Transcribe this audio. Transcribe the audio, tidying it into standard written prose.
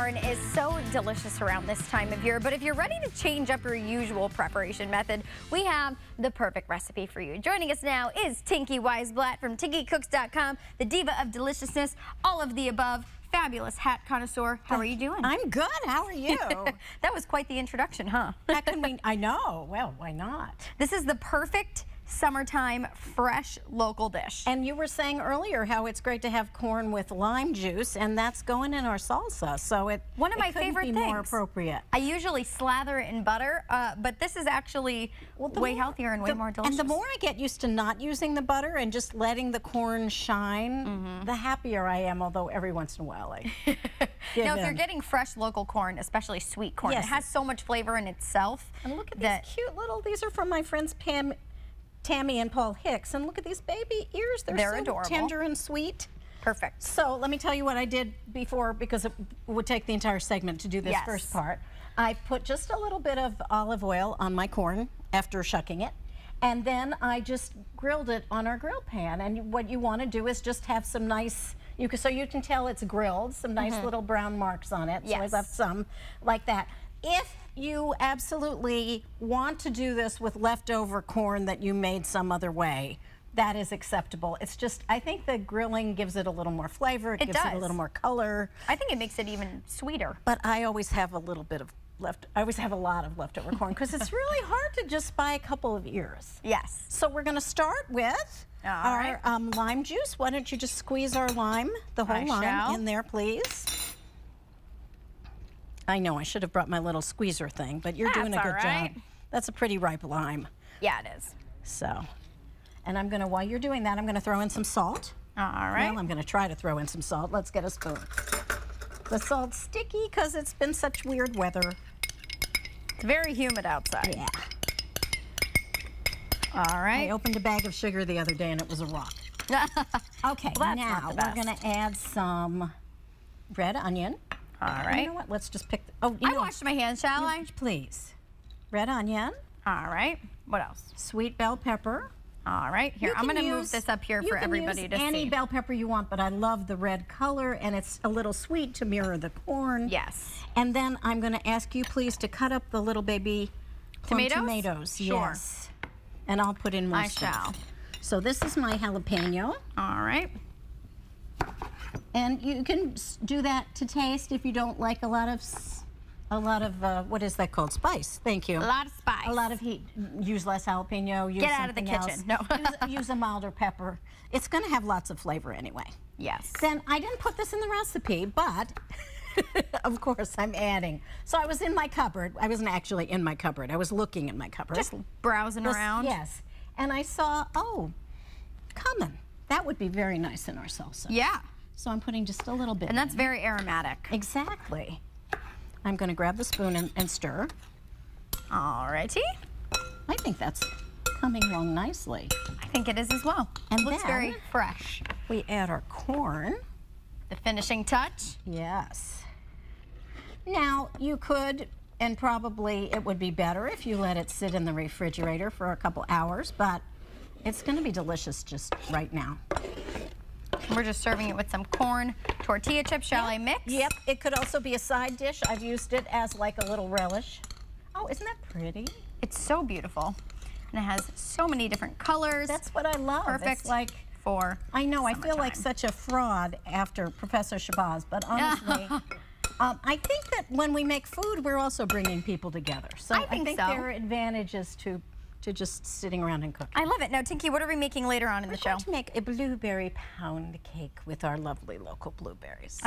corn is so delicious around this time of year, but if you're ready to change up your usual preparation method, we have the perfect recipe for you. Joining us now is Tinky Weisblat from TinkyCooks.com, the diva of deliciousness, all of the above, fabulous hat connoisseur. How are you doing? I'm good. How are you? That was quite the introduction, huh? How can we? I know. Well, why not? This is the perfect summertime fresh local dish. And you were saying earlier how it's great to have corn with lime juice, and that's going in our salsa. So one of my favorite things. More appropriate. I usually slather it in butter, but this is actually way healthier and way more delicious. And the more I get used to not using the butter and just letting the corn shine, the happier I am. Although every once in a while I Now, if you're getting fresh local corn, especially sweet corn, it has so much flavor in itself. And look at these cute little. These are from my friends Tammy and Paul Hicks, and look at these baby ears. They're so adorable, tender and sweet. Perfect. So let me tell you what I did before, because it would take the entire segment to do this first part. I put just a little bit of olive oil on my corn after shucking it, and then I just grilled it on our grill pan. And what you want to do is just have some nice, so you can tell it's grilled, some nice little brown marks on it. So I left some like that. If you absolutely want to do this with leftover corn that you made some other way, that is acceptable. It's just, I think the grilling gives it a little more flavor. It gives it a little more color. I think it makes it even sweeter. But I always have a little bit of I always have a lot of leftover corn because it's really hard to just buy a couple of ears. Yes. So we're going to start with our lime juice. Why don't you just squeeze our lime, the whole lime, in there, please. I know I should have brought my little squeezer thing, but you're doing a good job. That's a pretty ripe lime. Yeah, it is. So, and I'm gonna, while you're doing that, I'm gonna throw in some salt. All right. Well, I'm gonna try to throw in some salt. Let's get a spoon. The salt's sticky because it's been such weird weather. It's very humid outside. Yeah. All right. I opened a bag of sugar the other day and it was a rock. Okay, well, now we're gonna add some red onion. All right. You know what? Let's just pick. I washed my hands, shall I? Please. Red onion. All right. What else? Sweet bell pepper. All right. Here, I'm going to move this up here for everybody to see. Any bell pepper you want, but I love the red color, and it's a little sweet to mirror the corn. Yes. And then I'm going to ask you, please, to cut up the little baby tomatoes. Sure. Yes. And I'll put in my stuff. I shall. So this is my jalapeno. All right. And you can do that to taste if you don't like a lot of what is that called? Spice. Thank you. A lot of spice. A lot of heat. Use less jalapeno. Use Get out of the kitchen. No. use a milder pepper. It's going to have lots of flavor anyway. Yes. Then I didn't put this in the recipe, but of course I'm adding. So I was in my cupboard. I wasn't actually in my cupboard. I was looking in my cupboard. Just browsing around. Yes. And I saw, cumin. That would be very nice in our salsa. Yeah. So I'm putting just a little bit. And that's very aromatic. Exactly. I'm going to grab the spoon and stir. All righty. I think that's coming along nicely. I think it is as well. And it looks very fresh. We add our corn. The finishing touch. Yes. Now, you could, and probably it would be better if you let it sit in the refrigerator for a couple hours, but it's going to be delicious just right now. We're just serving it with some corn tortilla chips. Shall I mix? Yep. It could also be a side dish. I've used it as like a little relish. Oh, isn't that pretty? It's so beautiful. And it has so many different colors. That's what I love. Perfect it's like for I know, summertime. I feel like such a fraud after Professor Shabazz, but honestly, I think that when we make food, we're also bringing people together. So I think there are advantages to just sitting around and cooking. I love it. Now, Tinky, what are we making later on in the show? We're going to make a blueberry pound cake with our lovely local blueberries.